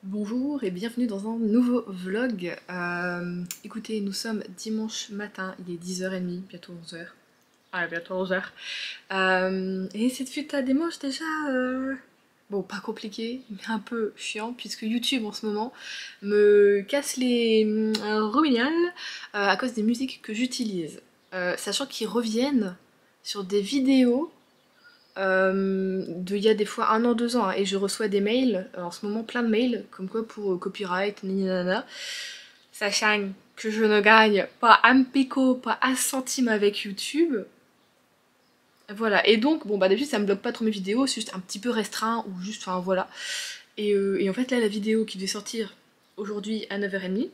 Bonjour et bienvenue dans un nouveau vlog. Écoutez, nous sommes dimanche matin, il est 10h30, bientôt 11h. Ouais, bientôt 11h. Et cette fut un dimanche déjà, bon, pas compliqué, mais un peu chiant, puisque YouTube en ce moment me casse les rognales à cause des musiques que j'utilise. Sachant qu'ils reviennent sur des vidéos il y a des fois 1 an, 2 ans, hein, et je reçois des mails, en ce moment plein de mails, comme quoi pour copyright, nanana, sachant que je ne gagne pas un pico, pas un centime avec YouTube. Voilà, et donc, bon bah d'habitude ça me bloque pas trop mes vidéos, c'est juste un petit peu restreint, ou juste, enfin voilà. Et en fait là, la vidéo qui devait sortir aujourd'hui à 9h30,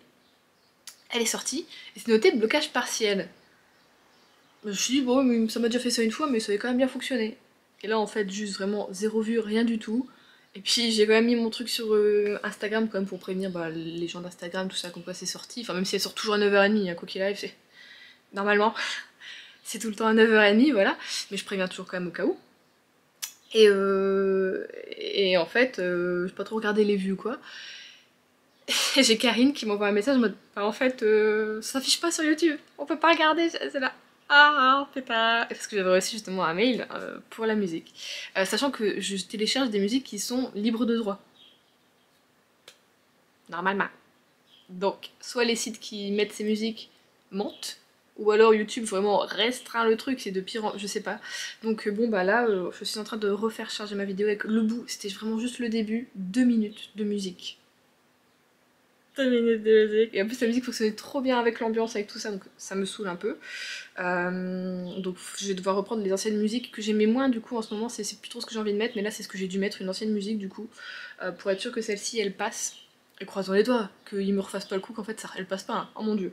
elle est sortie, et c'est noté blocage partiel. Je me suis dit, bon, ça m'a déjà fait ça une fois, mais ça avait quand même bien fonctionné. Et là, en fait, juste vraiment zéro vue, rien du tout. Et puis, j'ai quand même mis mon truc sur Instagram, quand même, pour prévenir bah, les gens d'Instagram, tout ça, comme quoi c'est sorti. Enfin, même si elle sort toujours à 9h30, hein, quoi qu'il arrive, c'est. Normalement, c'est tout le temps à 9h30, voilà. Mais je préviens toujours quand même au cas où. Et en fait, j'ai pas trop regardé les vues, quoi. Et j'ai Karine qui m'envoie un message en mode, bah, en fait, ça s'affiche pas sur YouTube, on peut pas regarder, c'est là. Ah, on peut pas. Parce que j'avais reçu justement un mail pour la musique. Sachant que je télécharge des musiques qui sont libres de droit. Normalement. Donc, soit les sites qui mettent ces musiques mentent, ou alors YouTube vraiment restreint le truc, c'est de pire en... je sais pas. Donc bon bah là, je suis en train de refaire charger ma vidéo avec le bout, c'était vraiment juste le début, 2 minutes de musique. 2 minutes de musique. Et en plus la musique fonctionnait trop bien avec l'ambiance, avec tout ça, donc ça me saoule un peu. Donc je vais devoir reprendre les anciennes musiques que j'aimais moins du coup en ce moment, c'est plus trop ce que j'ai envie de mettre, mais là c'est ce que j'ai dû mettre, une ancienne musique du coup, pour être sûr que celle-ci elle passe. Et croisons les doigts, qu'ils me refassent pas le coup qu'en fait ça, elle passe pas, hein. Oh mon dieu.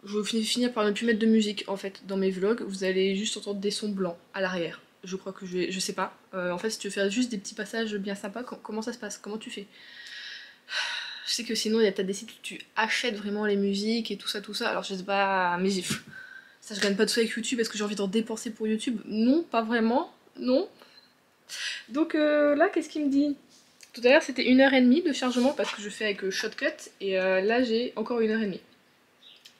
Je vais finir par ne plus mettre de musique en fait dans mes vlogs, vous allez juste entendre des sons blancs à l'arrière. Je crois que je vais, je sais pas. En fait si tu veux faire juste des petits passages bien sympas, comment ça se passe? Comment tu fais? Je sais que sinon il y a peut-être des sites où tu achètes vraiment les musiques et tout ça, alors je sais pas, mais ça je gagne pas de sous avec YouTube, est-ce que j'ai envie d'en dépenser pour YouTube? Non, pas vraiment, non. Donc là, qu'est-ce qu'il me dit? Tout à l'heure c'était 1h30 de chargement parce que je fais avec Shotcut, et là j'ai encore 1h30. Tout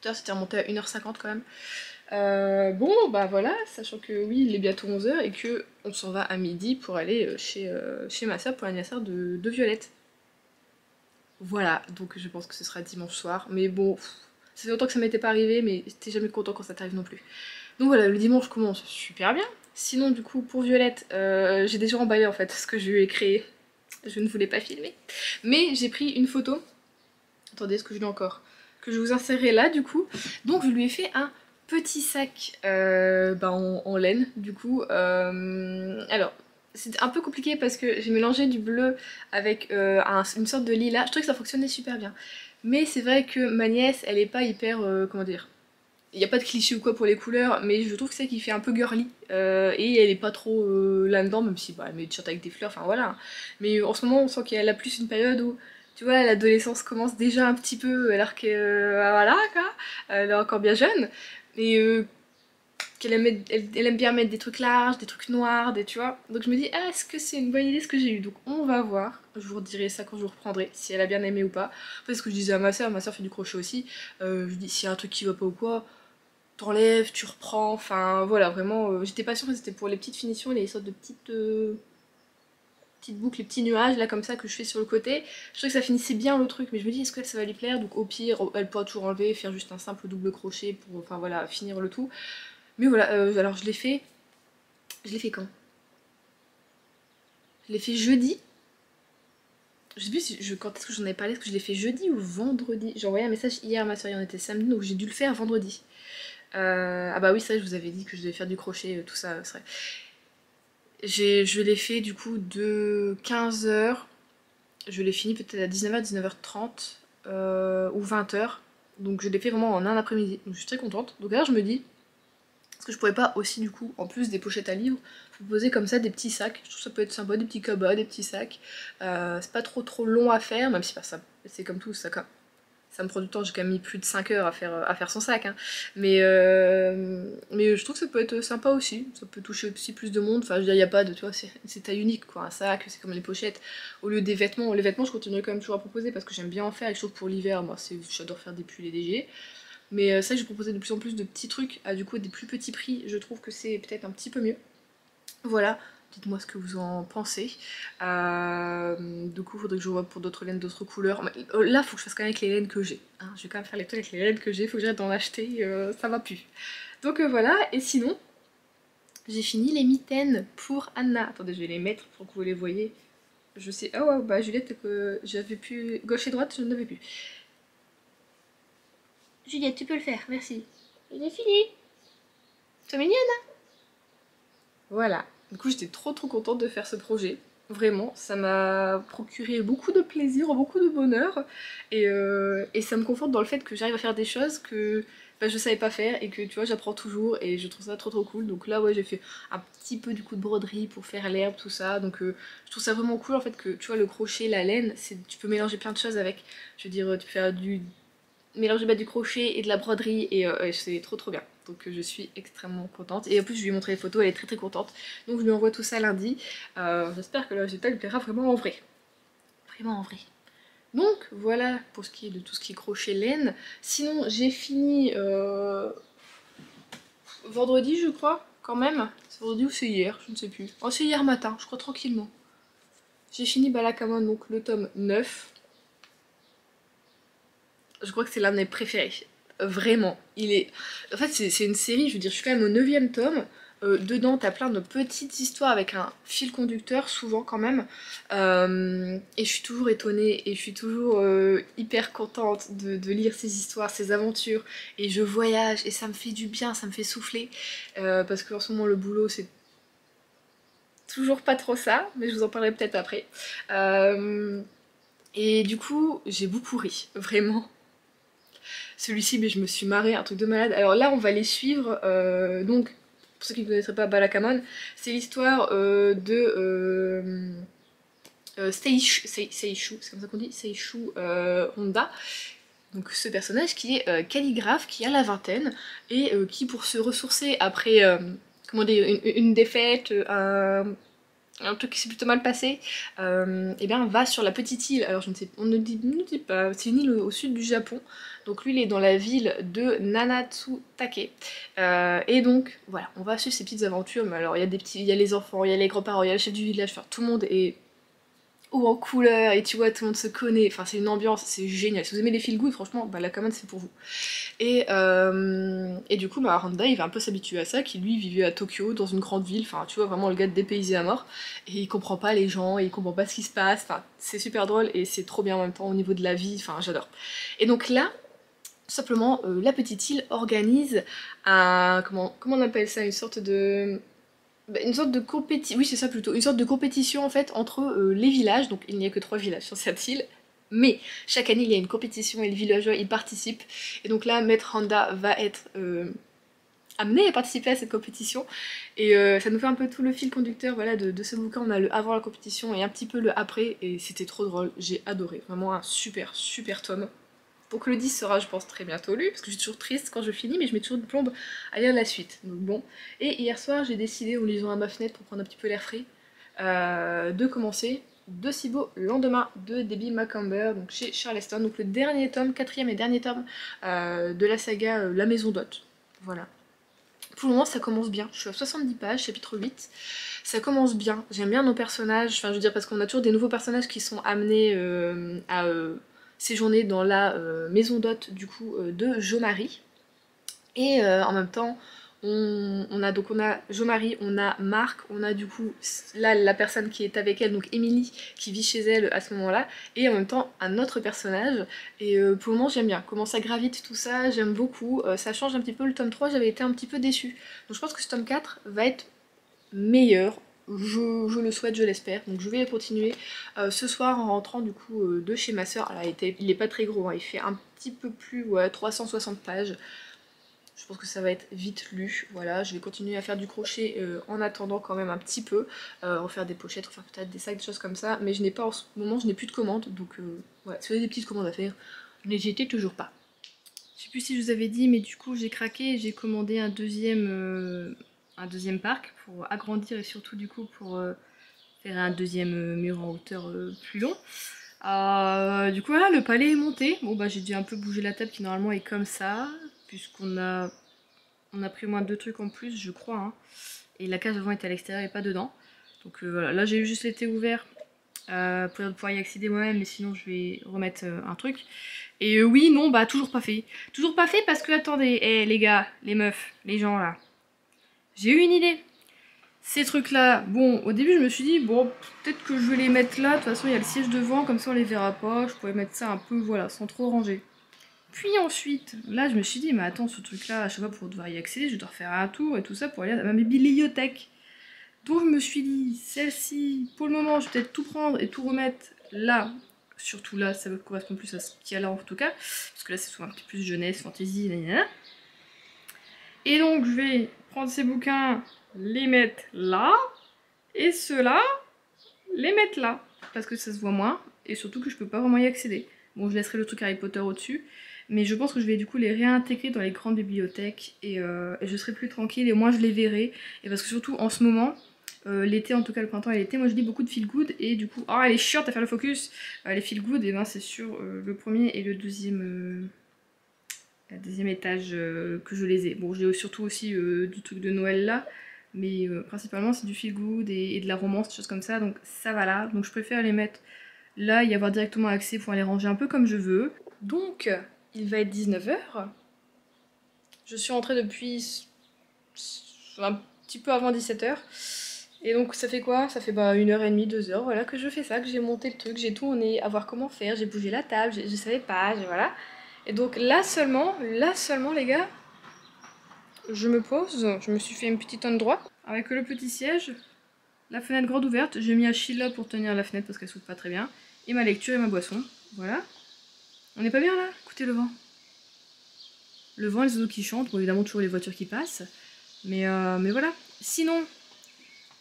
à l'heure c'était remonté à 1h50 quand même. Bon, bah voilà, sachant que oui, il est bientôt 11h et que on s'en va à midi pour aller chez ma soeur pour l'anniversaire de Violette. Voilà, donc je pense que ce sera dimanche soir. Mais bon, ça fait longtemps que ça m'était pas arrivé, mais t'es jamais content quand ça t'arrive non plus. Donc voilà, le dimanche commence super bien. Sinon, du coup, pour Violette, j'ai déjà emballé en fait ce que je lui ai créé. Je ne voulais pas filmer. Mais j'ai pris une photo. Attendez, est-ce que je l'ai encore? Que je vous insérerai là, du coup. Donc je lui ai fait un petit sac bah, en laine, du coup. Alors, c'est un peu compliqué parce que j'ai mélangé du bleu avec une sorte de lilas. Je trouvais que ça fonctionnait super bien. Mais c'est vrai que ma nièce, elle est pas hyper, comment dire, il n'y a pas de cliché ou quoi pour les couleurs, mais je trouve que c'est qui fait un peu girly, et elle est pas trop là-dedans, même si bah, elle met des t-shirts avec des fleurs, enfin voilà. Mais en ce moment, on sent qu'elle a plus une période où, tu vois, l'adolescence commence déjà un petit peu, alors que, voilà, quoi, elle est encore bien jeune, et elle aime bien mettre des trucs larges, des trucs noirs, tu vois. Donc je me dis, ah, est-ce que c'est une bonne idée ce que j'ai eu? Donc on va voir, je vous redirai ça quand je vous reprendrai, si elle a bien aimé ou pas. Parce que je disais à ma soeur fait du crochet aussi, je lui dis, s'il y a un truc qui va pas ou quoi, t'enlèves, tu reprends, enfin voilà, vraiment, j'étais pas sûre que c'était pour les petites finitions, les sortes de petites boucles, les petits nuages là comme ça que je fais sur le côté. Je trouvais que ça finissait bien le truc, mais je me dis est-ce que ça va lui plaire? Donc au pire, elle pourra toujours enlever, faire juste un simple double crochet pour, enfin voilà, finir le tout. Mais voilà, alors je l'ai fait quand? Je l'ai fait jeudi. Je sais plus si quand est-ce que j'en avais parlé, est-ce que je l'ai fait jeudi ou vendredi? J'ai envoyé un message hier à ma soeur, on était samedi, donc j'ai dû le faire vendredi. Ah bah oui, ça je vous avais dit que je devais faire du crochet, tout ça, c'est vrai. Je l'ai fait du coup de 15h, je l'ai fini peut-être à 19h, 19h30 ou 20h. Donc je l'ai fait vraiment en un après-midi. Donc je suis très contente. Donc là je me dis, est-ce que je pourrais pas aussi du coup, en plus des pochettes à livres, proposer comme ça des petits sacs? Je trouve que ça peut être sympa, des petits cabas, des petits sacs. C'est pas trop long à faire, même si pas ça, c'est comme tout, ça ça me prend du temps, j'ai quand même mis plus de 5 heures à faire son sac, hein. Mais je trouve que ça peut être sympa aussi, ça peut toucher aussi plus de monde, enfin je veux dire, il n'y a pas de, tu vois, c'est taille unique quoi, un sac, c'est comme les pochettes, au lieu des vêtements, les vêtements je continuerai quand même toujours à proposer parce que j'aime bien en faire, et je trouve que pour l'hiver, moi j'adore faire des pulls et des gilets, mais ça j'ai proposé de plus en plus de petits trucs à du coup des plus petits prix, je trouve que c'est peut-être un petit peu mieux. Voilà, dites-moi ce que vous en pensez. Du coup, il faudrait que je vois pour d'autres laines, d'autres couleurs. Mais, là, faut que je fasse quand même avec les laines que j'ai, hein. Je vais quand même faire les trucs avec les laines que j'ai, faut que j'arrête d'en acheter, ça va plus. Donc voilà, et sinon, j'ai fini les mitaines pour Anna. Attendez, je vais les mettre pour que vous les voyez. Je sais... Ah ouais, bah Juliette, que j'avais plus... Gauche et droite, je n'avais plus. Juliette, tu peux le faire, merci. J'ai fini. C'est mignon. Voilà, du coup j'étais trop contente de faire ce projet. Vraiment, ça m'a procuré beaucoup de plaisir, beaucoup de bonheur. Et ça me conforte dans le fait que j'arrive à faire des choses que bah, je savais pas faire et que tu vois j'apprends toujours et je trouve ça trop cool. Donc là ouais j'ai fait un petit peu du coup de broderie pour faire l'herbe, tout ça. Donc je trouve ça vraiment cool en fait que tu vois le crochet, la laine, tu peux mélanger plein de choses avec. Je veux dire tu peux faire du mélange du crochet et de la broderie et c'est trop bien. Donc je suis extrêmement contente. Et en plus je lui ai montré les photos, elle est très contente. Donc je lui envoie tout ça lundi. J'espère que le résultat lui plaira vraiment en vrai. Vraiment en vrai. Donc voilà pour ce qui est de tout ce qui est crochet laine. Sinon j'ai fini vendredi je crois quand même. C'est vendredi ou c'est hier, je ne sais plus. Oh c'est hier matin, je crois tranquillement. J'ai fini Balakamon, donc le tome 9. Je crois que c'est l'un de mes préférés. Vraiment. Il est... En fait, c'est une série, je veux dire, je suis quand même au 9e tome. Dedans, t'as plein de petites histoires avec un fil conducteur, souvent quand même. Et je suis toujours étonnée et je suis toujours hyper contente de lire ces histoires, ces aventures. Et je voyage et ça me fait du bien, ça me fait souffler. Parce qu'en ce moment, le boulot, c'est toujours pas trop ça, mais je vous en parlerai peut-être après. Et du coup, j'ai beaucoup ri, vraiment. Celui-ci, mais je me suis marrée, un truc de malade. Alors là, on va les suivre. Donc, pour ceux qui ne connaîtraient pas Balakamon, c'est l'histoire de Seishu, c'est comme ça qu'on dit, Seishu Honda. Donc ce personnage qui est calligraphe, qui a la vingtaine, et qui pour se ressourcer après comment dire, une défaite, un truc qui s'est plutôt mal passé, et bien va sur la petite île, alors je ne sais, on ne dit pas, c'est une île au sud du Japon, donc lui il est dans la ville de Nanatsutake, et donc voilà, on va suivre ces petites aventures, mais alors il y a des petits, il y a les enfants, il y a les grands-parents, il y a le chef du village, enfin tout le monde est haut en couleur, et tu vois, tout le monde se connaît, enfin c'est une ambiance, c'est génial, si vous aimez les feel good, franchement, bah la commande c'est pour vous. Et du coup, bah, Randa, il va un peu s'habituer à ça, qui lui vivait à Tokyo, dans une grande ville, enfin tu vois, vraiment le gars dépaysé à mort, et il comprend pas les gens, et il comprend pas ce qui se passe, enfin c'est super drôle, et c'est trop bien en même temps au niveau de la vie, enfin j'adore. Et donc là, tout simplement, la petite île organise un... comment on appelle ça? Une sorte de... bah, une sorte de compétition, oui c'est ça plutôt, une sorte de compétition en fait entre les villages, donc il n'y a que 3 villages sur cette île, mais chaque année il y a une compétition et les villageois y participent, et donc là Maître Handa va être amené à participer à cette compétition, et ça nous fait un peu tout le fil conducteur voilà, de ce bouquin. On a le avant la compétition et un petit peu le après, et c'était trop drôle, j'ai adoré, vraiment un super tome. Donc le 10 sera je pense très bientôt lu, parce que je suis toujours triste quand je finis, mais je mets toujours de plombe à lire la suite. Donc bon. Et hier soir j'ai décidé, en lisant à ma fenêtre pour prendre un petit peu l'air frais, de commencer De si beau lendemain de Debbie Macomber, donc chez Charleston, donc le dernier tome, quatrième et dernier tome de la saga La Maison d'Hôte. Voilà. Pour le moment ça commence bien, je suis à 70 pages, chapitre 8. Ça commence bien, j'aime bien nos personnages, enfin je veux dire parce qu'on a toujours des nouveaux personnages qui sont amenés à séjourner dans la maison d'hôte du coup de Jo-Marie. Et en même temps, on a Jo-Marie, on a Marc, on a du coup là la personne qui est avec elle, donc Émilie, qui vit chez elle à ce moment-là, et en même temps un autre personnage. Et pour le moment j'aime bien, comment ça gravite tout ça, j'aime beaucoup. Ça change un petit peu, le tome 3 j'avais été un petit peu déçue. Donc je pense que ce tome 4 va être meilleur. Je le souhaite, je l'espère. Donc je vais continuer ce soir en rentrant du coup de chez ma soeur. Alors, il est pas très gros, hein, il fait un petit peu plus, ouais, 360 pages. Je pense que ça va être vite lu. Voilà, je vais continuer à faire du crochet en attendant quand même un petit peu. Refaire des pochettes, refaire peut-être des sacs, des choses comme ça. Mais je n'ai pas en ce moment, je n'ai plus de commandes. Donc voilà, si vous avez des petites commandes à faire, Mais j'y étais toujours pas. Je sais plus si je vous avais dit, mais du coup j'ai craqué et j'ai commandé un deuxième parc pour agrandir et surtout du coup pour faire un deuxième mur en hauteur plus long. Du coup voilà, le palais est monté. Bon bah j'ai dû un peu bouger la table qui normalement est comme ça, puisqu'on a pris moins de trucs en plus je crois, hein. Et la cage devant était à l'extérieur et pas dedans. Donc voilà, là j'ai eu juste l'été ouvert pour pouvoir y accéder moi-même, mais sinon je vais remettre un truc. Et oui, non, bah toujours pas fait. Toujours pas fait parce que, attendez, les gars, les meufs, les gens là, j'ai eu une idée. Ces trucs là, bon, au début je me suis dit, bon, peut-être que je vais les mettre là, de toute façon il y a le siège devant, comme ça on les verra pas, je pourrais mettre ça un peu, voilà, sans trop ranger. Puis ensuite, là je me suis dit, mais attends, ce truc là, à chaque fois pour devoir y accéder, je dois refaire un tour et tout ça pour aller à ma bibliothèque. Donc je me suis dit, celle-ci, pour le moment, je vais peut-être tout prendre et tout remettre là. Surtout là, ça correspond plus à ce qu'il y a là en tout cas. Parce que là, c'est souvent un petit peu plus jeunesse, fantasy, nanana. Et donc, je vais prendre ces bouquins, les mettre là. Et ceux-là, les mettre là. Parce que ça se voit moins. Et surtout que je peux pas vraiment y accéder. Bon, je laisserai le truc Harry Potter au-dessus. Mais je pense que je vais du coup les réintégrer dans les grandes bibliothèques. Et je serai plus tranquille. Et moi, je les verrai. Et parce que surtout, en ce moment... l'été, en tout cas le printemps et l'été, moi je lis beaucoup de feel good et du coup, elle est chiante à faire le focus. Les feel good, et ben c'est sur le premier et le deuxième étage que je les ai. Bon, j'ai surtout aussi du truc de Noël là, mais principalement c'est du feel good et de la romance, des choses comme ça, donc ça va là. Donc je préfère les mettre là, y avoir directement accès pour les ranger un peu comme je veux. Donc, il va être 19h. Je suis rentrée depuis un petit peu avant 17h. Et donc ça fait quoi? Ça fait 1h30, 2h, voilà, que je fais ça, que j'ai monté le truc, j'ai tourné, à voir comment faire, j'ai bougé la table, je savais pas, voilà. Et donc là seulement les gars, je me pose, je me suis fait une petite endroit, avec le petit siège, la fenêtre grande ouverte, j'ai mis Achille là pour tenir la fenêtre parce qu'elle s'ouvre pas très bien, et ma lecture et ma boisson, voilà. On n'est pas bien là? Écoutez le vent. Le vent, les oiseaux qui chantent, bon évidemment toujours les voitures qui passent, mais voilà. Sinon,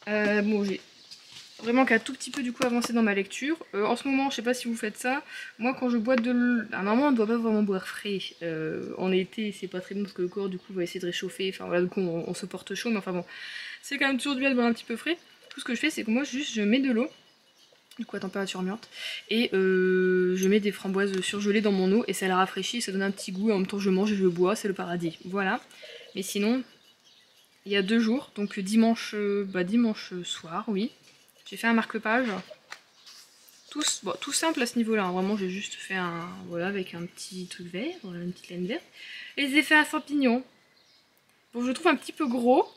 bon j'ai vraiment qu'à tout petit peu du coup avancer dans ma lecture. En ce moment, je sais pas si vous faites ça, moi quand je bois de l'eau, normalement on ne doit pas vraiment boire frais. En été c'est pas très bon parce que le corps du coup va essayer de réchauffer, enfin voilà, du coup on se porte chaud, mais enfin bon, c'est quand même toujours du bien de boire un petit peu frais. Tout ce que je fais c'est que moi juste je mets de l'eau, du coup à température ambiante, et je mets des framboises surgelées dans mon eau et ça la rafraîchit, ça donne un petit goût et en même temps je mange et je bois, c'est le paradis. Voilà. Mais sinon, il y a 2 jours, donc dimanche soir, oui. J'ai fait un marque-page, tout simple à ce niveau-là, hein. Vraiment j'ai juste fait un, voilà, avec un petit truc vert, voilà, une petite laine verte. Et j'ai fait un champignon. Bon, je le trouve un petit peu gros,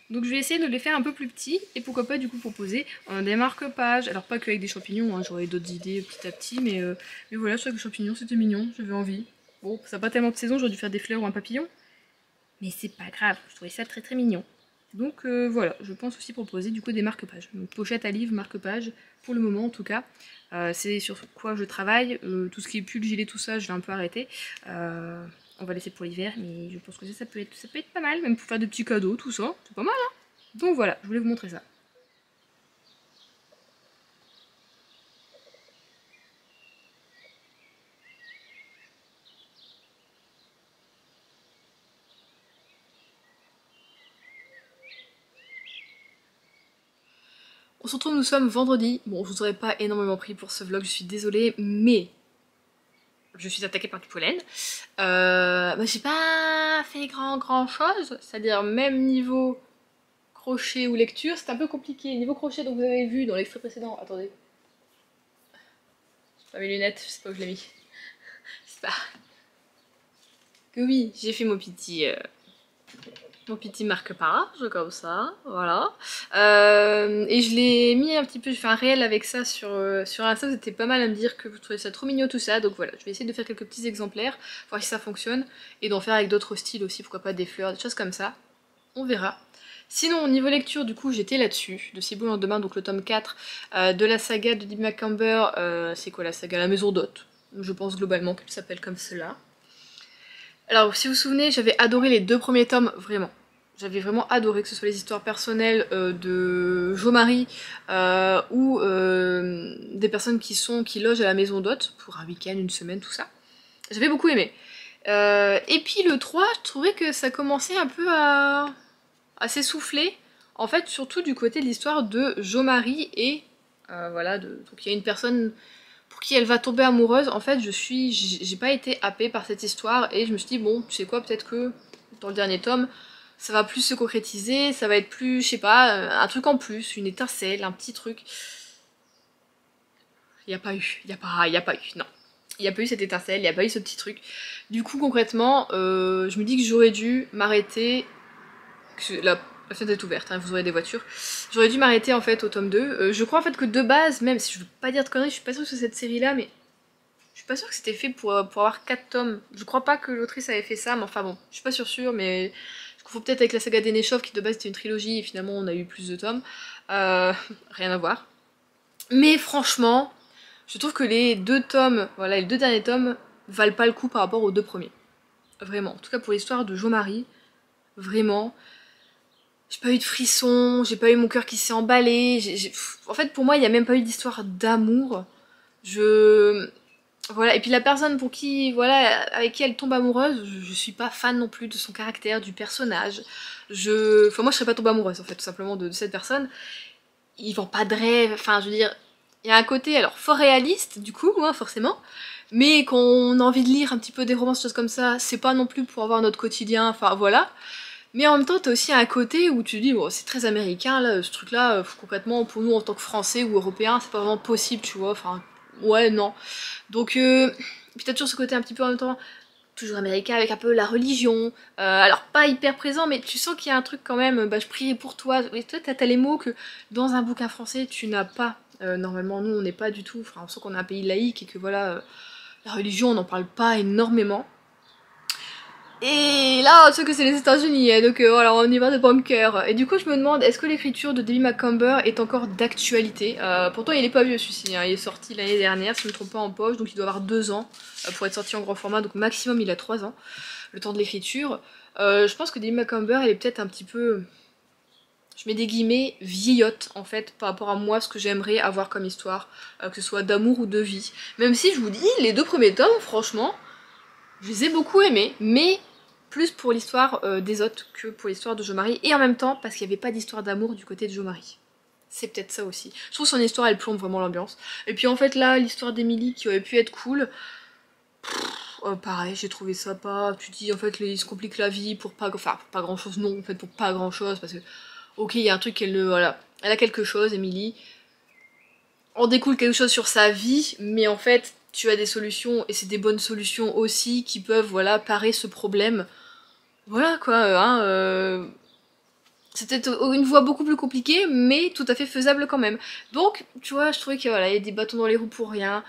donc je vais essayer de les faire un peu plus petits, et pourquoi pas du coup proposer des marque-pages. Alors pas qu'avec des champignons, hein, j'aurai d'autres idées petit à petit, mais voilà, sur les champignons c'était mignon, j'avais envie. Bon, ça n'a pas tellement de saison, j'aurais dû faire des fleurs ou un papillon, mais c'est pas grave, je trouvais ça très très mignon. Donc voilà, je pense aussi proposer du coup des marque-pages. Donc pochette à livre, marque-page, pour le moment en tout cas. C'est sur quoi je travaille. Tout ce qui est pull, gilet, tout ça, je vais un peu arrêter. On va laisser pour l'hiver, mais je pense que ça peut être pas mal, même pour faire des petits cadeaux, tout ça. C'est pas mal, hein. Donc voilà, je voulais vous montrer ça. On se retrouve, nous sommes vendredi. Bon, je vous aurais pas énormément pris pour ce vlog, je suis désolée, mais je suis attaquée par du pollen. J'ai pas fait grand chose, c'est-à-dire même niveau crochet ou lecture, c'est un peu compliqué. Niveau crochet, donc vous avez vu dans l'extrait précédent, attendez. J'ai pas mes lunettes, je sais pas où je l'ai mis. C'est pas... Que oui, j'ai fait mon petit marque-page, comme ça, voilà. Et je l'ai mis un petit peu, j'ai fait un réel avec ça sur Insta, vous étiez pas mal à me dire que vous trouvez ça trop mignon tout ça, donc voilà, je vais essayer de faire quelques petits exemplaires, voir si ça fonctionne, et d'en faire avec d'autres styles aussi, pourquoi pas des fleurs, des choses comme ça, on verra. Sinon, au niveau lecture, du coup, j'étais là-dessus, de C'est beau le lendemain, donc le tome 4 de la saga de Debbie Macomber, c'est quoi la saga? La Maison d'Hôte, je pense globalement qu'elle s'appelle comme cela. Alors, si vous vous souvenez, j'avais adoré les 2 premiers tomes, vraiment. J'avais vraiment adoré, que ce soit les histoires personnelles de Jo-Marie ou des personnes qui logent à la maison d'hôte pour un week-end, une semaine, tout ça. J'avais beaucoup aimé. Et puis le 3, je trouvais que ça commençait un peu à s'essouffler. En fait, surtout du côté de l'histoire de Jo-Marie et voilà, donc il y a une personne pour qui elle va tomber amoureuse. En fait, j'ai pas été happée par cette histoire et je me suis dit bon, tu sais quoi, peut-être que dans le dernier tome, ça va plus se concrétiser, ça va être plus, je sais pas, un truc en plus, une étincelle, un petit truc. Il y a pas eu, il y a pas eu, non. Il n'y a pas eu cette étincelle, il n'y a pas eu ce petit truc. Du coup, concrètement, je me dis que j'aurais dû m'arrêter. La fenêtre est ouverte, hein, vous aurez des voitures. J'aurais dû m'arrêter en fait au tome 2. Je crois en fait que de base, même si je veux pas dire de conneries, je suis pas sûre que c'est cette série là, mais je suis pas sûre que c'était fait pour avoir 4 tomes. Je crois pas que l'autrice avait fait ça, mais enfin bon, je suis pas sûre, mais je confonds peut-être avec la saga d'Enechov qui de base était une trilogie et finalement on a eu plus de tomes. Rien à voir. Mais franchement, je trouve que les deux tomes, voilà, les deux derniers tomes valent pas le coup par rapport aux deux premiers. Vraiment. En tout cas pour l'histoire de Jo-Marie, vraiment. J'ai pas eu de frissons, j'ai pas eu mon cœur qui s'est emballé. En fait, pour moi, il y a même pas eu d'histoire d'amour. Je. Voilà, et puis la personne pour qui, voilà, avec qui elle tombe amoureuse, je suis pas fan non plus de son caractère, du personnage. Enfin, moi je serais pas tombée amoureuse en fait, tout simplement de cette personne. Ils vendent pas de rêve, enfin, je veux dire, il y a un côté, alors, fort réaliste, du coup, hein, forcément, mais qu'on a envie de lire un petit peu des romances, choses comme ça, c'est pas non plus pour avoir notre quotidien, enfin, voilà. Mais en même temps, t'as aussi un côté où tu dis, bon, c'est très américain, là, ce truc-là, concrètement, pour nous, en tant que Français ou Européens, c'est pas vraiment possible, tu vois, enfin, ouais, non. Donc, puis t'as toujours ce côté un petit peu en même temps, toujours américain avec un peu la religion, alors pas hyper présent, mais tu sens qu'il y a un truc quand même, bah je prierai pour toi, et toi t'as les mots que dans un bouquin français tu n'as pas. Normalement nous on n'est pas du tout, enfin on sent qu'on est un pays laïque et que voilà, la religion on n'en parle pas énormément. Et là, on sait que c'est les États-Unis, hein, donc voilà, on y va de bon cœur. Et du coup, je me demande, est-ce que l'écriture de David Macomber est encore d'actualité? Pourtant, il est pas vieux celui-ci, hein, il est sorti l'année dernière, si je me trompe pas en poche, donc il doit avoir 2 ans pour être sorti en grand format, donc maximum il a 3 ans, le temps de l'écriture. Je pense que David Macomber, elle est peut-être un petit peu, je mets des guillemets, vieillotte en fait, par rapport à moi, ce que j'aimerais avoir comme histoire, que ce soit d'amour ou de vie. Même si je vous dis, les 2 premiers tomes, franchement, je les ai beaucoup aimés, mais plus pour l'histoire des autres que pour l'histoire de Jo-Marie, et en même temps parce qu'il n'y avait pas d'histoire d'amour du côté de Jo-Marie. C'est peut-être ça aussi. Je trouve son histoire, elle plombe vraiment l'ambiance. Et puis en fait là, l'histoire d'Emily qui aurait pu être cool, pareil, j'ai trouvé ça pas... Tu dis en fait, il se complique la vie pour pas... Enfin, pour pas grand chose, non, en fait pour pas grand chose, parce que... Ok, il y a un truc qu'elle ne... Voilà. Elle a quelque chose, Emily. En découle quelque chose sur sa vie, mais en fait, tu as des solutions, et c'est des bonnes solutions aussi, qui peuvent, voilà, parer ce problème. Voilà quoi, hein, c'était une voie beaucoup plus compliquée, mais tout à fait faisable quand même. Donc, tu vois, je trouvais qu'il voilà, y a des bâtons dans les roues pour rien.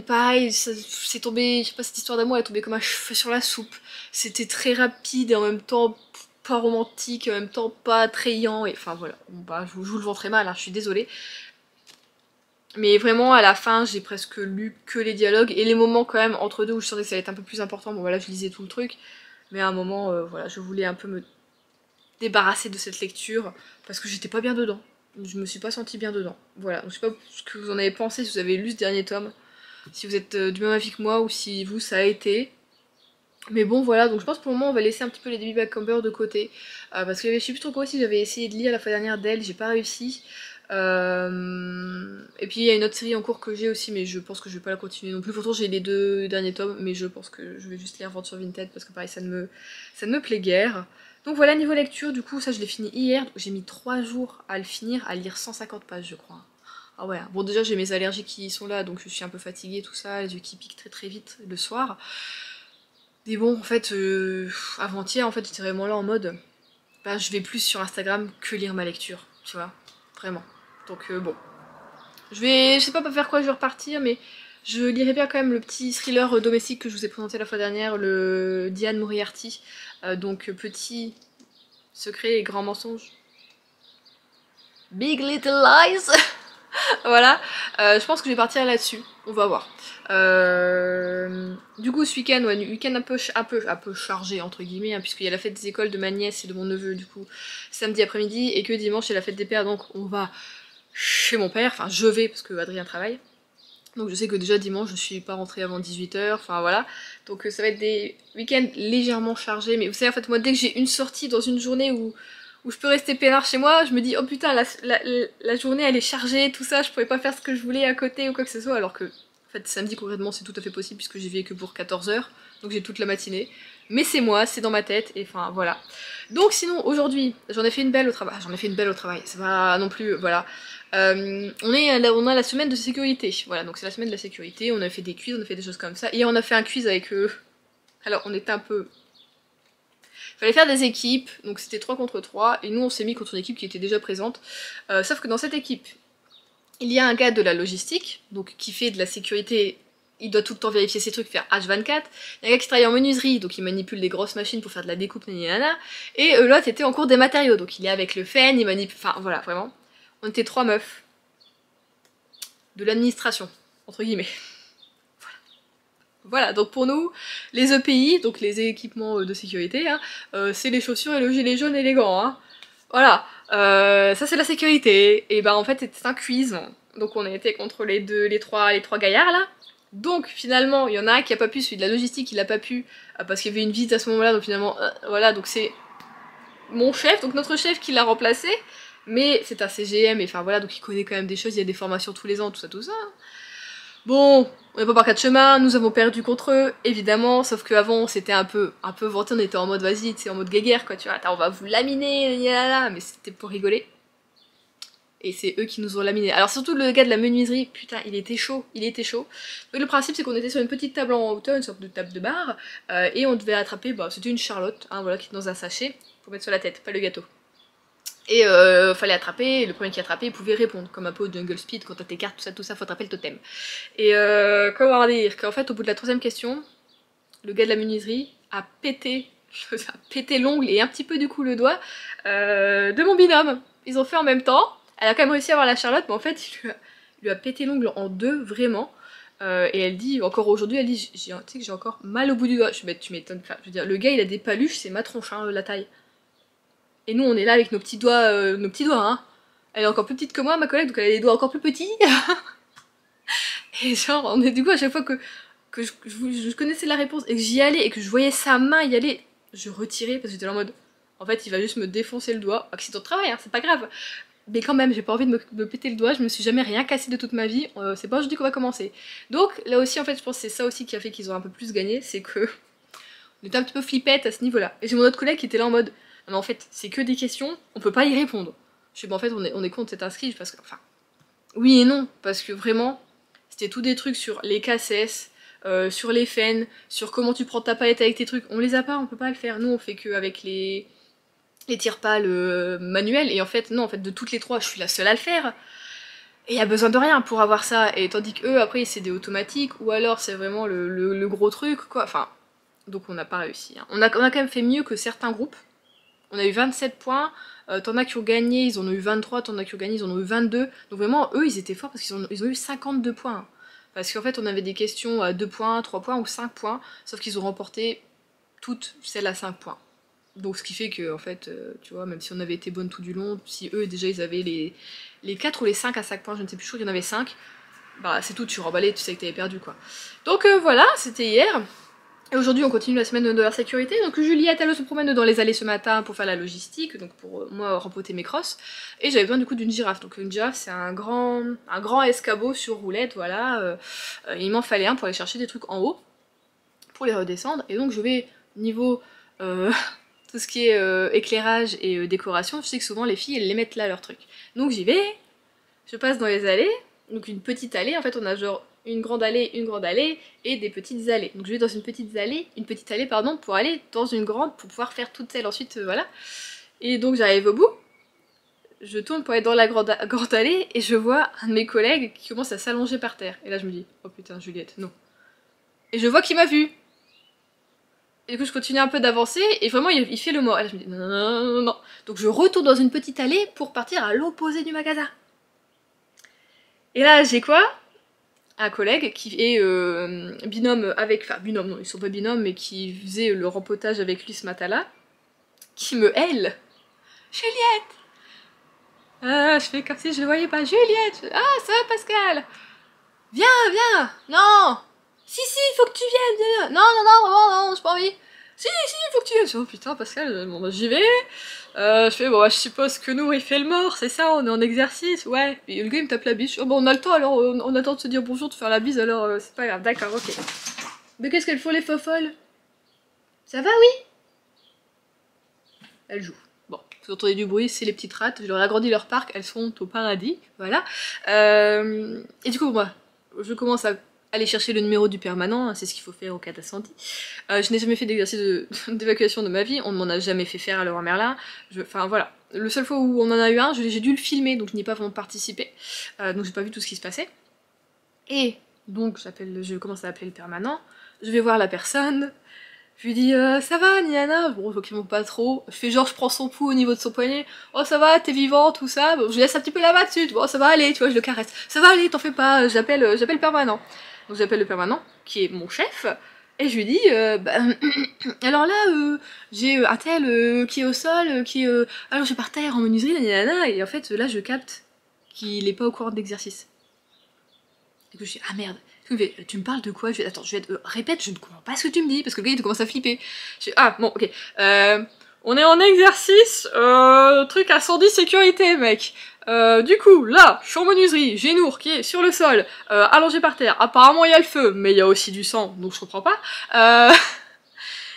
Pareil, c'est tombé, je sais pas, cette histoire d'amour elle est tombée comme un cheveu sur la soupe. C'était très rapide et en même temps pas romantique, et en même temps pas attrayant, et enfin voilà. Bon, bah, je vous le vends très mal, hein, je suis désolée. Mais vraiment, à la fin, j'ai presque lu que les dialogues et les moments quand même entre deux où je sentais que ça allait être un peu plus important. Bon, voilà, je lisais tout le truc. Mais à un moment, voilà, je voulais un peu me débarrasser de cette lecture parce que j'étais pas bien dedans. Je me suis pas sentie bien dedans. Voilà, donc je sais pas ce que vous en avez pensé, si vous avez lu ce dernier tome, si vous êtes du même avis que moi ou si vous ça a été. Mais bon voilà, donc je pense pour le moment on va laisser un petit peu les Debbie Macomber de côté. Parce que je sais plus trop quoi aussi, j'avais essayé de lire la fois dernière d'elle, j'ai pas réussi. Et puis il y a une autre série en cours que j'ai aussi, mais je pense que je vais pas la continuer non plus. Pourtant j'ai les 2 derniers tomes, mais je pense que je vais juste lire Venture Vinted parce que pareil ça ne me plaît guère. Donc voilà, niveau lecture, du coup ça je l'ai fini hier, j'ai mis 3 jours à le finir, à lire 150 pages je crois. Ah ouais, bon déjà j'ai mes allergies qui sont là, donc je suis un peu fatiguée, tout ça, les yeux qui piquent très très vite le soir. Mais bon, en fait, avant-hier, en fait, j'étais vraiment là en mode, bah, je vais plus sur Instagram que lire ma lecture, tu vois, vraiment. Donc bon, je sais pas faire quoi je vais repartir, mais je lirai bien quand même le petit thriller domestique que je vous ai présenté la fois dernière, le Diane Moriarty, donc petit secret et grand mensonge. Big Little Lies. Voilà, je pense que je vais partir là-dessus, on va voir. Du coup ce week-end, ouais, week-end un peu chargé entre guillemets, hein, puisqu'il y a la fête des écoles de ma nièce et de mon neveu du coup samedi après-midi, et que dimanche c'est la fête des pères, donc on va chez mon père, enfin je vais parce que Adrien travaille. Donc je sais que déjà dimanche je suis pas rentrée avant 18 h, enfin voilà. Donc ça va être des week-ends légèrement chargés. Mais vous savez en fait moi dès que j'ai une sortie dans une journée où je peux rester peinard chez moi, je me dis oh putain la journée elle est chargée, tout ça, je pourrais pas faire ce que je voulais à côté ou quoi que ce soit. Alors que en fait samedi concrètement c'est tout à fait possible puisque j'y vais que pour 14 h. Donc j'ai toute la matinée. Mais c'est moi, c'est dans ma tête, et enfin voilà. Donc sinon aujourd'hui, j'en ai fait une belle au travail. J'en ai fait une belle au travail, c'est pas non plus, voilà. On a la semaine de sécurité, voilà, donc c'est la semaine de la sécurité, on a fait des quiz, on a fait des choses comme ça. Hier on a fait un quiz avec eux. Alors on était un peu... Fallait faire des équipes, donc c'était 3 contre 3, et nous on s'est mis contre une équipe qui était déjà présente. Sauf que dans cette équipe, il y a un gars de la logistique, donc qui fait de la sécurité, il doit tout le temps vérifier ses trucs, faire H24. Il y a un gars qui travaille en menuiserie, donc il manipule des grosses machines pour faire de la découpe, nanana. Et l'autre était en cours des matériaux, donc il est avec le FEN, il manipule... Enfin voilà, vraiment. On était 3 meufs. De l'administration, entre guillemets. Voilà, donc pour nous, les EPI, donc les équipements de sécurité, hein, c'est les chaussures et le gilet jaune et les gants. Hein. Voilà, ça c'est la sécurité. Et ben en fait c'était un quiz, donc on a été contre les trois gaillards là. Donc finalement, il y en a un qui a pas pu, celui de la logistique, il a pas pu, parce qu'il y avait une visite à ce moment-là, donc finalement, voilà, donc c'est mon chef, donc notre chef qui l'a remplacé, mais c'est un CGM, et enfin voilà, donc il connaît quand même des choses, il y a des formations tous les ans, tout ça, tout ça. Bon, on n'est pas par quatre chemins, nous avons perdu contre eux, évidemment, sauf qu'avant c'était un peu vanté, on était en mode vas-y, tu sais, en mode guéguerre quoi, tu vois, attends, on va vous laminer, mais c'était pour rigoler. Et c'est eux qui nous ont laminé. Alors surtout le gars de la menuiserie, putain, il était chaud, il était chaud. Donc le principe c'est qu'on était sur une petite table en hauteur, une sorte de table de bar, et on devait attraper, bah c'était une charlotte, hein, voilà, qui est dans un sachet, pour mettre sur la tête, pas le gâteau. Et fallait attraper, et le premier qui attrapait, il pouvait répondre, comme un peu au Jungle Speed, quand t'as tes cartes, tout ça, faut attraper le totem. Et comment dire, qu'en fait, au bout de la troisième question, le gars de la menuiserie a pété l'ongle et un petit peu du coup le doigt de mon binôme. Ils ont fait en même temps, elle a quand même réussi à avoir la Charlotte, mais en fait, il lui a pété l'ongle en deux, vraiment. Et elle dit, encore aujourd'hui, elle dit, tu sais que j'ai encore mal au bout du doigt. Je tu m'étonnes, enfin, je veux dire, le gars il a des paluches, c'est ma tronche, hein, la taille. Et nous on est là avec nos petits doigts, hein. Elle est encore plus petite que moi, ma collègue, donc elle a des doigts encore plus petits. Et genre, on est du coup à chaque fois que je connaissais la réponse et que j'y allais et que je voyais sa main y aller, je retirais parce que j'étais là en mode, en fait il va juste me défoncer le doigt, accident de travail, hein, c'est pas grave. Mais quand même, j'ai pas envie de me péter le doigt, je me suis jamais rien cassé de toute ma vie, c'est pas aujourd'hui qu'on va commencer. Donc là aussi en fait je pense que c'est ça aussi qui a fait qu'ils ont un peu plus gagné, c'est que on était un petit peu flippette à ce niveau-là. Et j'ai mon autre collègue qui était là en mode, non mais en fait c'est que des questions, on peut pas y répondre. Je suis bon en fait on est contre cet inscrit parce que, enfin, oui et non, parce que vraiment, c'était tout des trucs sur les KSS, sur les FEN, sur comment tu prends ta palette avec tes trucs, on les a pas, on peut pas le faire, nous on fait que avec les tire-pales manuels, et en fait non, en fait de toutes les trois je suis la seule à le faire. Et il y a besoin de rien pour avoir ça, et tandis que eux après c'est des automatiques, ou alors c'est vraiment le gros truc quoi, enfin, donc on n'a pas réussi. Hein. On a quand même fait mieux que certains groupes, on a eu 27 points, t'en as qui ont gagné, ils en ont eu 23, t'en as qui ont gagné, ils en ont eu 22, donc vraiment eux ils étaient forts parce qu'ils ont eu 52 points. Hein. Parce qu'en fait on avait des questions à 2 points, 3 points ou 5 points, sauf qu'ils ont remporté toutes celles à 5 points. Donc ce qui fait que, en fait, tu vois, même si on avait été bonne tout du long, si eux déjà ils avaient les 4 ou les 5 à 5 points, je ne sais plus, je crois qu'il y en avait 5, bah c'est tout, tu remballais, tu sais que t'avais perdu quoi. Donc voilà, c'était hier. Et aujourd'hui on continue la semaine de la sécurité, donc Juliette elle se promène dans les allées ce matin pour faire la logistique, donc pour moi rempoter mes crosses, et j'avais besoin du coup d'une girafe, donc une girafe c'est un grand escabeau sur roulette, voilà, il m'en fallait un pour aller chercher des trucs en haut, pour les redescendre, et donc je vais niveau tout ce qui est éclairage et décoration, je sais que souvent les filles elles les mettent là leurs trucs, donc j'y vais, je passe dans les allées, donc une petite allée, en fait on a genre une grande allée et des petites allées. Donc je vais dans une petite allée pardon, pour aller dans une grande pour pouvoir faire toutes celles ensuite, voilà. Et donc j'arrive au bout, je tourne pour aller dans la grande allée et je vois un de mes collègues qui commence à s'allonger par terre. Et là je me dis, oh putain Juliette, non. Et je vois qu'il m'a vu. Et du coup je continue un peu d'avancer et vraiment il fait le mort. Et là je me dis, non, non, non, non, non. Donc je retourne dans une petite allée pour partir à l'opposé du magasin. Et là j'ai quoi ? Un collègue qui est binôme avec, enfin binôme non, ils sont pas binômes, mais qui faisait le rempotage avec lui ce matin-là, qui me hèle. Juliette. Je fais comme si je le voyais pas. Juliette. Ah ça va Pascal. Viens, viens. Non. Si, faut que tu viennes, viens. Non, vraiment, non, j'ai pas envie. Si, faut que tu viennes. Oh putain, Pascal, bon bah j'y vais. Je fais, bon bah je suppose que nous il fait le mort, c'est ça, on est en exercice, ouais. Et le gars il me tape la bise. Oh bah on a le temps alors, on attend de se dire bonjour, de faire la bise, alors c'est pas grave, d'accord, ok. Mais qu'est-ce qu'elles font les fofolles? Ça va, oui? Elles jouent. Bon, vous entendez du bruit, c'est les petites rates, je leur ai agrandi leur parc, elles sont au paradis, voilà. Et du coup, moi, je commence à aller chercher le numéro du permanent, hein, c'est ce qu'il faut faire au cas d'incendie. Je n'ai jamais fait d'exercice d'évacuation de ma vie, on ne m'en a jamais fait faire à Leroy Merlin. Enfin voilà, le seul fois où on en a eu un, j'ai dû le filmer, donc je n'y ai pas vraiment participé, donc j'ai pas vu tout ce qui se passait. Et donc je commence à appeler le permanent, je vais voir la personne, je lui dis ça va Niana, bon effectivement pas trop, je fais genre je prends son pouls au niveau de son poignet, oh ça va, t'es vivant, tout ça, bon, je lui laisse un petit peu la main dessus, bon ça va aller, tu vois, je le caresse, ça va aller, t'en fais pas, j'appelle le permanent. Donc j'appelle le permanent, qui est mon chef, et je lui dis, alors là, j'ai un tel qui est au sol, qui est allongé par terre en menuiserie, nanana, et en fait là je capte qu'il est pas au courant de l'exercice. Et puis je dis, ah merde, tu me parles de quoi? Attends, je vais répète, je ne comprends pas ce que tu me dis, parce que le gars il commence à flipper. Je dis, ah bon, ok, on est en exercice, truc incendie sécurité, mec. Du coup, là, je suis en menuiserie, j'ai Nour qui est sur le sol, allongé par terre. Apparemment, il y a le feu, mais il y a aussi du sang, donc je comprends pas.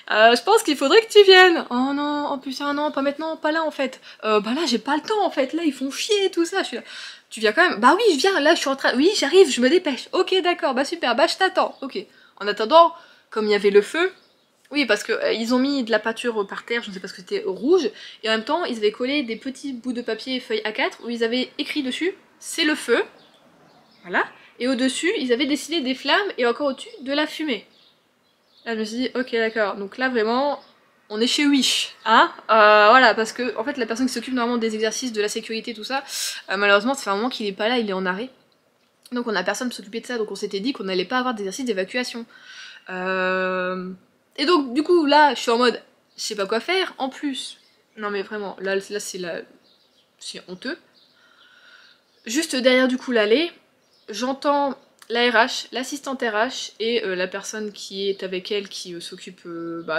Je pense qu'il faudrait que tu viennes. Oh non, oh putain, non, pas maintenant, pas là en fait. Bah là, j'ai pas le temps en fait, là, ils font chier, tout ça. Je suis là. Tu viens quand même? Bah oui, je viens, là, je suis en train. Oui, j'arrive, je me dépêche. Ok, d'accord, bah super, bah je t'attends. Ok. En attendant, comme il y avait le feu, oui, parce que ils ont mis de la peinture par terre, je ne sais pas ce que c'était, rouge, et en même temps, ils avaient collé des petits bouts de papier feuille A4 où ils avaient écrit dessus, c'est le feu, voilà, et au-dessus, ils avaient dessiné des flammes et encore au-dessus, de la fumée. Là, je me suis dit, ok, d'accord, donc là, vraiment, on est chez Wish, hein, voilà, parce que, en fait, la personne qui s'occupe normalement des exercices, de la sécurité, tout ça, malheureusement, ça fait un moment qu'il est pas là, il est en arrêt. Donc on a personne pour s'occuper de ça, donc on s'était dit qu'on n'allait pas avoir d'exercice d'évacuation. Et donc, du coup, là, je suis en mode, je sais pas quoi faire. En plus, non mais vraiment, là c'est honteux. Juste derrière, du coup, l'allée, j'entends la RH, l'assistante RH et la personne qui est avec elle, qui s'occupe,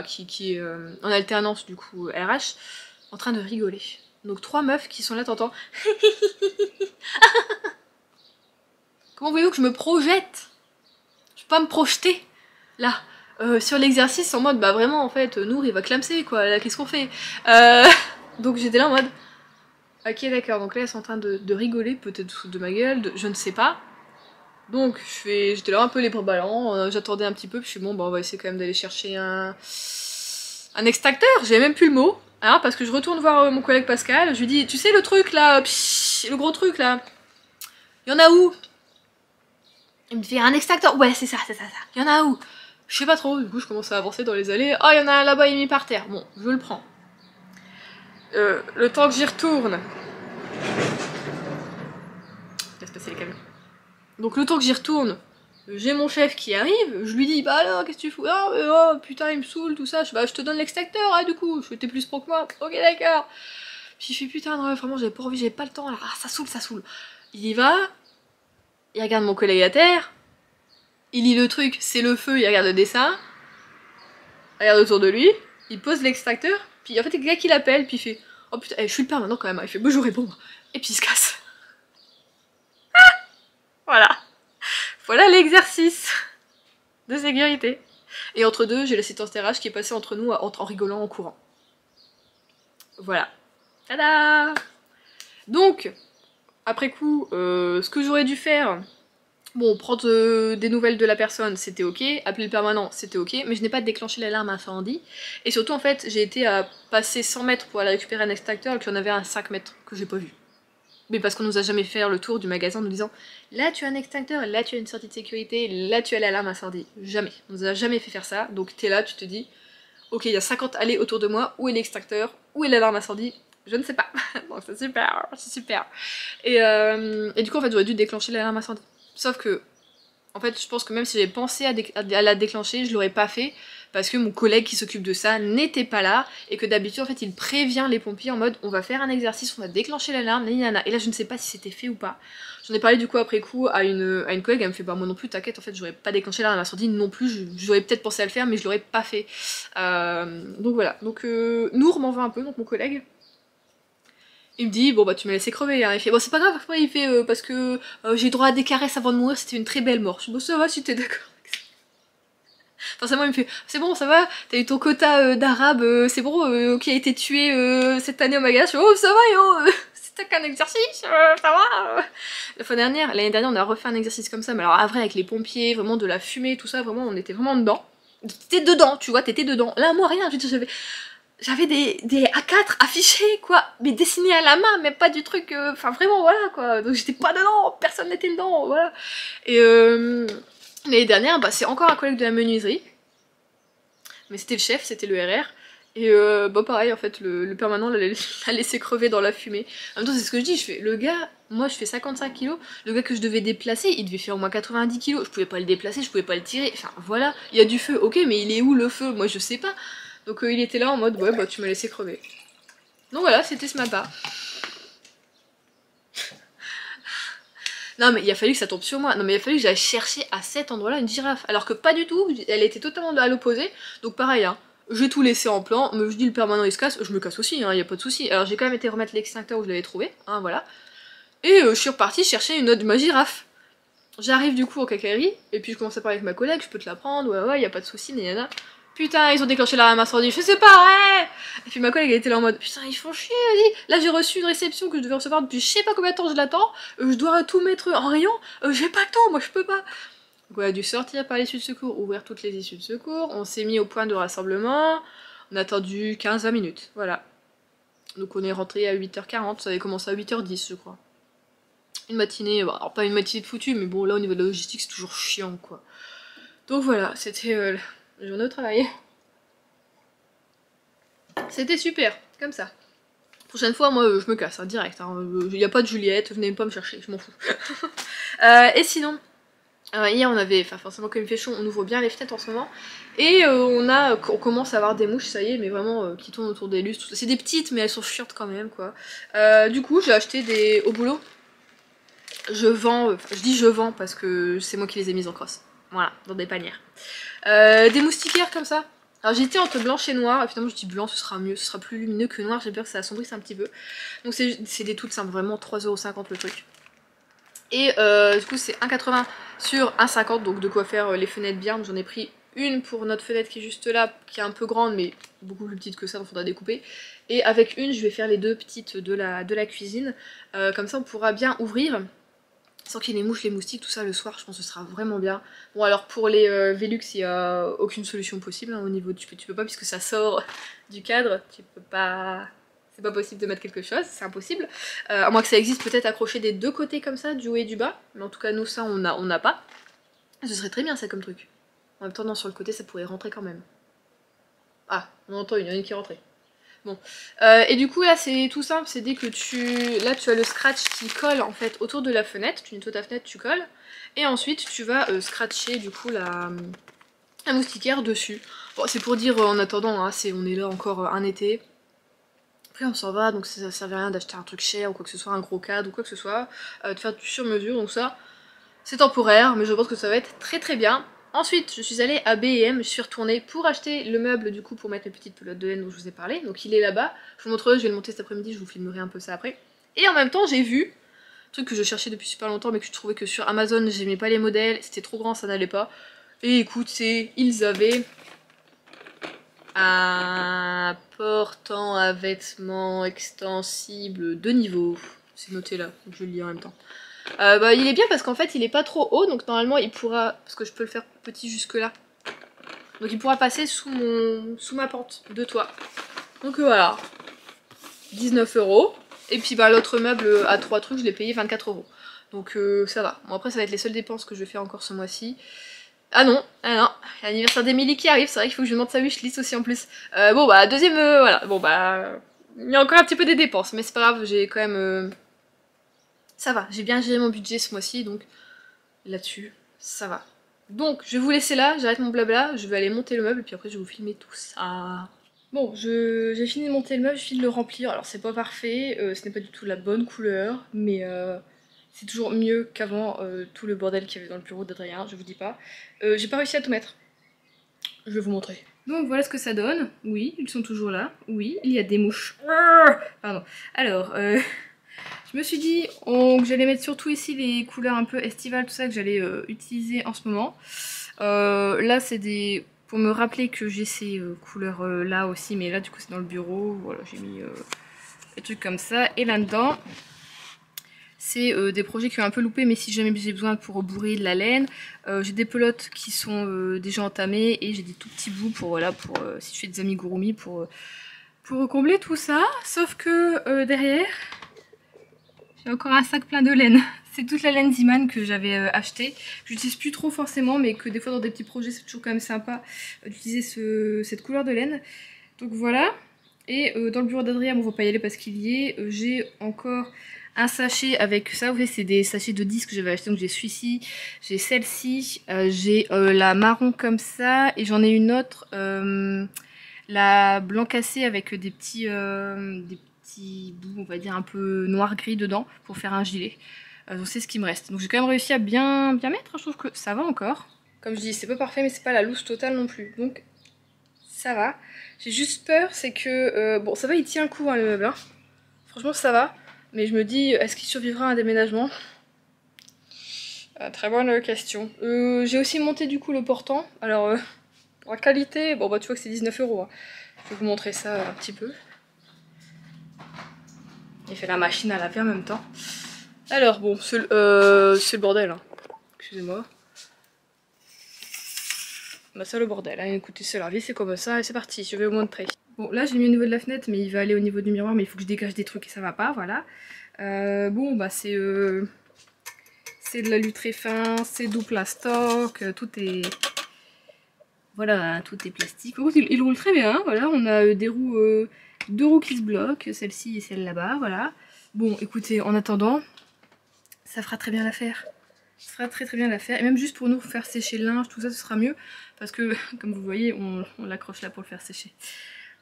qui est en alternance, du coup, RH, en train de rigoler. Donc 3 meufs qui sont là, t'entends. Comment voulez-vous que je me projette? Je peux pas me projeter, là. Sur l'exercice en mode bah vraiment en fait Nour il va clamser quoi, là qu'est-ce qu'on fait? Donc j'étais là en mode ok d'accord, donc là elles sont en train de rigoler peut-être de ma gueule, je ne sais pas. Donc j'étais là un peu les bras ballants, j'attendais un petit peu, puis je suis bon bah on va essayer quand même d'aller chercher un extracteur, j'avais même plus le mot, hein, parce que je retourne voir mon collègue Pascal, je lui dis tu sais le truc là, le gros truc là, il y en a où? Il me fait un extracteur, ouais c'est ça, il y en a où? Je sais pas trop, du coup je commence à avancer dans les allées. Oh, il y en a un là-bas, il est mis par terre. Bon, je le prends. Le temps que j'y retourne. Laisse passer les camions. Donc le temps que j'y retourne, j'ai mon chef qui arrive, je lui dis, bah alors, qu'est-ce que tu fous? Ah, mais oh, putain, il me saoule, tout ça. Je te donne l'extracteur, hein, du coup. T'es plus pro que moi. Ok, d'accord. Puis je fais, putain, non, vraiment, j'avais pas envie, j'avais pas le temps. Là. Ah, ça saoule. Il y va, il regarde mon collègue à terre, il lit le truc, c'est le feu, il regarde le dessin, il regarde autour de lui, il pose l'extracteur, puis en fait, il y a quelqu'un qui l'appelle, puis il fait oh putain, je suis le père maintenant quand même, il fait bonjour et bon, et puis il se casse. Voilà. Voilà l'exercice de sécurité. Et entre deux, j'ai l'assistance RH qui est passée entre nous en rigolant en courant. Voilà. Tada! Donc, après coup, ce que j'aurais dû faire, bon, prendre des nouvelles de la personne, c'était ok, appeler le permanent, c'était ok, mais je n'ai pas déclenché l'alarme incendie. Et surtout, en fait, j'ai été à passer 100 mètres pour aller récupérer un extracteur et qu'il y en avait un 5 mètres que j'ai pas vu. Mais parce qu'on nous a jamais fait le tour du magasin en nous disant là tu as un extincteur, là tu as une sortie de sécurité, là tu as l'alarme incendie. Jamais. On nous a jamais fait faire ça. Donc t'es là, tu te dis ok, il y a 50 allées autour de moi, où est l'extincteur, où est l'alarme incendie? Je ne sais pas. Donc c'est super, c'est super. Et du coup en fait j'aurais dû déclencher l'alarme incendie. Sauf que En fait, je pense que même si j'avais pensé à la déclencher, je l'aurais pas fait parce que mon collègue qui s'occupe de ça n'était pas là et que d'habitude en fait il prévient les pompiers en mode on va faire un exercice, on va déclencher l'alarme, et là je ne sais pas si c'était fait ou pas. J'en ai parlé du coup après coup à une collègue, elle me fait bah moi non plus t'inquiète, en fait j'aurais pas déclenché l'alarme incendie non plus, j'aurais peut-être pensé à le faire mais je l'aurais pas fait. Donc voilà, donc Nour m'en veut un peu, donc mon collègue. Il me dit bon bah tu m'as laissé crever, hein. Il fait bon c'est pas grave, après il fait parce que j'ai droit à des caresses avant de mourir, c'était une très belle mort. Je dis bon ça va si t'es d'accord. Forcément, il me fait c'est bon, ça va, t'as eu ton quota d'arabe, c'est bon, qui a été tué cette année au magasin. Je fais oh, ça va, yo, c'était qu'un exercice, ça va. L'année dernière, on a refait un exercice comme ça, mais alors après, avec les pompiers, vraiment de la fumée, tout ça, vraiment, on était vraiment dedans. T'étais dedans, tu vois, t'étais dedans. Là, moi, rien, j'avais des A4 affichés, quoi, mais dessinés à la main, mais pas du truc, enfin vraiment, voilà, quoi. Donc j'étais pas dedans, personne n'était dedans, voilà. Et l'année dernière, bah, c'est encore un collègue de la menuiserie. Mais c'était le chef, c'était le RR. Et bah pareil, en fait, le permanent l'a laissé crever dans la fumée. En même temps, c'est ce que je dis, je fais, le gars, moi je fais 55 kilos, le gars que je devais déplacer, il devait faire au moins 90 kilos, je pouvais pas le déplacer, je pouvais pas le tirer, enfin voilà, il y a du feu, ok, mais il est où le feu? Moi je sais pas. Donc il était là en mode, ouais, bah tu m'as laissé crever. Donc voilà, c'était ce matin. Non mais il a fallu que ça tombe sur moi, non mais il a fallu que j'aille chercher à cet endroit-là une girafe, alors que pas du tout, elle était totalement à l'opposé, donc pareil, hein, j'ai tout laissé en plan, mais je dis le permanent il se casse, je me casse aussi, hein, y a pas de souci. Alors j'ai quand même été remettre l'extincteur où je l'avais trouvé, hein, voilà, et je suis repartie chercher une autre de ma girafe. J'arrive du coup au cacaillerie, et puis je commence à parler avec ma collègue, je peux te la prendre, ouais, y a pas de souci, nanana. Putain, ils ont déclenché l'alarme incendie, je fais c'est pas vrai. Et puis ma collègue elle était là en mode putain ils font chier, vas-y. Là j'ai reçu une réception que je devais recevoir depuis je sais pas combien de temps je l'attends, je dois tout mettre en rayon, j'ai pas le temps, moi je peux pas. Donc on a dû sortir par l'issue de secours, ouvrir toutes les issues de secours, on s'est mis au point de rassemblement, on a attendu 15-20 minutes, voilà. Donc on est rentré à 8h40, ça avait commencé à 8h10 je crois. Une matinée, bon, alors pas une matinée de foutu, mais bon là au niveau de la logistique c'est toujours chiant quoi. Donc voilà, c'était la journée au travail. C'était super, comme ça. Prochaine fois, moi, je me casse, hein, direct. Y a pas de Juliette, venez pas me chercher, je m'en fous. Et sinon, hier, on avait, enfin forcément, comme il fait chaud, on ouvre bien les fenêtres en ce moment. Et on commence à avoir des mouches, ça y est, mais vraiment, qui tournent autour des lustres. C'est des petites, mais elles sont chiantes quand même, quoi. Du coup, j'ai acheté des... Au boulot, je vends, je dis je vends parce que c'est moi qui les ai mises en crosse. Voilà, dans des panières. Des moustiquaires comme ça. Alors j'étais entre blanche et noir, et finalement je dis blanc, ce sera mieux, ce sera plus lumineux que noir, j'ai peur que ça assombrisse un petit peu. Donc c'est des toutes simples, vraiment 3,50€ le truc. Et du coup c'est 1,80 sur 1,50, donc de quoi faire les fenêtres bien. J'en ai pris une pour notre fenêtre qui est juste là, qui est un peu grande mais beaucoup plus petite que ça, donc faudra découper. Et avec une je vais faire les deux petites de la cuisine, comme ça on pourra bien ouvrir. Sans qu'il y ait les mouches, les moustiques, tout ça le soir, je pense que ce sera vraiment bien. Bon alors pour les Velux, il n'y a aucune solution possible hein, au niveau de... Tu peux pas puisque ça sort du cadre, tu peux pas... C'est pas possible de mettre quelque chose, c'est impossible. À moins que ça existe peut-être accroché des deux côtés comme ça, du haut et du bas. Mais en tout cas nous ça on n'a pas. Ce serait très bien ça comme truc. En même temps non, sur le côté ça pourrait rentrer quand même. Ah, on entend il y en a une qui est rentrée. Bon, et du coup là c'est tout simple, c'est dès que là tu as le scratch qui colle en fait autour de la fenêtre, tu nettoies ta fenêtre, tu colles, et ensuite tu vas scratcher du coup la moustiquaire dessus. Bon c'est pour dire en attendant, hein, on est là encore un été, après on s'en va, donc ça sert à rien d'acheter un truc cher ou quoi que ce soit, un gros cadre ou quoi que ce soit, de faire du sur mesure, donc ça c'est temporaire, mais je pense que ça va être très très bien. Ensuite, je suis allée à B&M, je suis retournée pour acheter le meuble du coup pour mettre les petites pelotes de laine dont je vous ai parlé. Donc il est là-bas, je vous montrerai, je vais le monter cet après-midi, je vous filmerai un peu ça après. Et en même temps, j'ai vu, un truc que je cherchais depuis super longtemps mais que je trouvais que sur Amazon, j'aimais pas les modèles, c'était trop grand, ça n'allait pas. Et écoute, ils avaient un portant à vêtements extensible de niveau. C'est noté là, donc je vais le lire en même temps. Bah, il est bien parce qu'en fait il est pas trop haut, donc normalement il pourra, parce que je peux le faire petit jusque là, donc il pourra passer sous ma pente de toit. Donc voilà, 19€. Et puis bah l'autre meuble à 3 trucs je l'ai payé 24€. Donc ça va. Bon après ça va être les seules dépenses que je vais faire encore ce mois-ci. Ah non, il y a l'anniversaire d'Emilie qui arrive, c'est vrai qu'il faut que je demande sa wishlist aussi en plus. Bon bah deuxième, voilà, bon bah il y a encore un petit peu des dépenses, mais c'est pas grave, j'ai quand même... Ça va, j'ai bien géré mon budget ce mois-ci, donc là-dessus, ça va. Donc je vais vous laisser là, j'arrête mon blabla, je vais aller monter le meuble et puis après je vais vous filmer tout ça. Bon, j'ai fini de monter le meuble, je finis de le remplir. Alors c'est pas parfait, ce n'est pas du tout la bonne couleur, mais c'est toujours mieux qu'avant tout le bordel qu'il y avait dans le bureau d'Adrien, je vous dis pas. J'ai pas réussi à tout mettre. Je vais vous montrer. Donc voilà ce que ça donne. Oui, ils sont toujours là. Oui, il y a des mouches. Pardon. Alors, je me suis dit que j'allais mettre surtout ici les couleurs un peu estivales, tout ça que j'allais utiliser en ce moment. Là, c'est des... pour me rappeler que j'ai ces couleurs là aussi, mais là du coup c'est dans le bureau. Voilà, j'ai mis des trucs comme ça. Et là-dedans, c'est des projets qui ont un peu loupé, mais si jamais j'ai besoin pour bourrer de la laine. J'ai des pelotes qui sont déjà entamées et j'ai des tout petits bouts pour, voilà, pour si je fais des amigurumi pour combler tout ça. Sauf que derrière, j'ai encore un sac plein de laine. C'est toute la laine Ziman que j'avais achetée. J'utilise plus trop forcément, mais que des fois dans des petits projets c'est toujours quand même sympa d'utiliser cette couleur de laine. Donc voilà. Et dans le bureau d'Adrien, on va pas y aller parce qu'il y est. J'ai encore un sachet avec ça, vous voyez c'est des sachets de 10 que j'avais acheté, donc j'ai celui-ci, j'ai celle-ci, j'ai la marron comme ça, et j'en ai une autre, la blanc cassé avec des petits bouts, on va dire un peu noir-gris dedans, pour faire un gilet. Donc c'est ce qui me reste. Donc j'ai quand même réussi à bien mettre, je trouve que ça va encore. Comme je dis, c'est pas parfait, mais c'est pas la loose totale non plus, donc ça va. J'ai juste peur, c'est que, bon ça va, il tient un coup hein, le meuble, hein. Franchement ça va. Mais je me dis, est-ce qu'il survivra à un déménagement? Très bonne question. J'ai aussi monté du coup le portant. Alors, pour la qualité, bon bah tu vois que c'est 19 €. Hein. Je vais vous montrer ça un petit peu. Il fait la machine à laver en même temps. Alors bon, c'est le bordel. Hein. Excusez-moi. Bah c'est le bordel. Hein. Écoutez, c'est la vie, c'est comme ça et c'est parti. Je vais vous montrer. Bon, là j'ai mis au niveau de la fenêtre, mais il va aller au niveau du miroir, mais il faut que je dégage des trucs et ça va pas, voilà. Bon, bah c'est de l'alu très fin, c'est du plastoc, tout est... Voilà, hein, tout est plastique. Il roule très bien, voilà, on a des roues, deux roues qui se bloquent, celle-ci et celle là-bas, voilà. Bon, écoutez, en attendant, ça fera très bien l'affaire. Ça fera très bien l'affaire, et même juste pour nous faire sécher le linge, tout ça, ce sera mieux, parce que, comme vous voyez, on l'accroche là pour le faire sécher.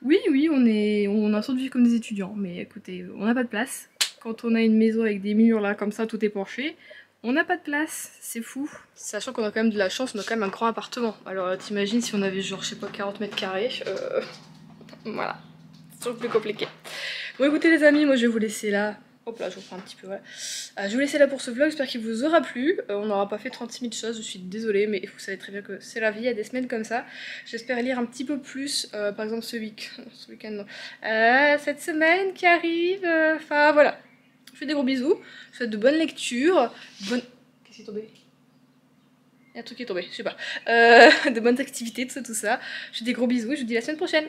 Oui, on a sorte de vivre comme des étudiants, mais écoutez, on n'a pas de place. Quand on a une maison avec des murs là comme ça, tout est penché, on n'a pas de place, c'est fou. Sachant qu'on a quand même de la chance, on a quand même un grand appartement. Alors t'imagines si on avait genre, je sais pas, 40 mètres carrés, voilà, c'est toujours plus compliqué. Bon écoutez les amis, moi je vais vous laisser là. Hop là, je vous reprends un petit peu, voilà. Je vais vous laisser là pour ce vlog, j'espère qu'il vous aura plu. On n'aura pas fait 36 000 choses, je suis désolée, mais vous savez très bien que c'est la vie, il y a des semaines comme ça. J'espère lire un petit peu plus, par exemple ce week-end, non. Cette semaine qui arrive, enfin voilà. Je fais des gros bisous, je vous souhaite de bonnes lectures, Qu'est-ce qui est tombé? Il y a un truc qui est tombé, je sais pas. De bonnes activités, tout ça. Je fais des gros bisous et je vous dis à la semaine prochaine.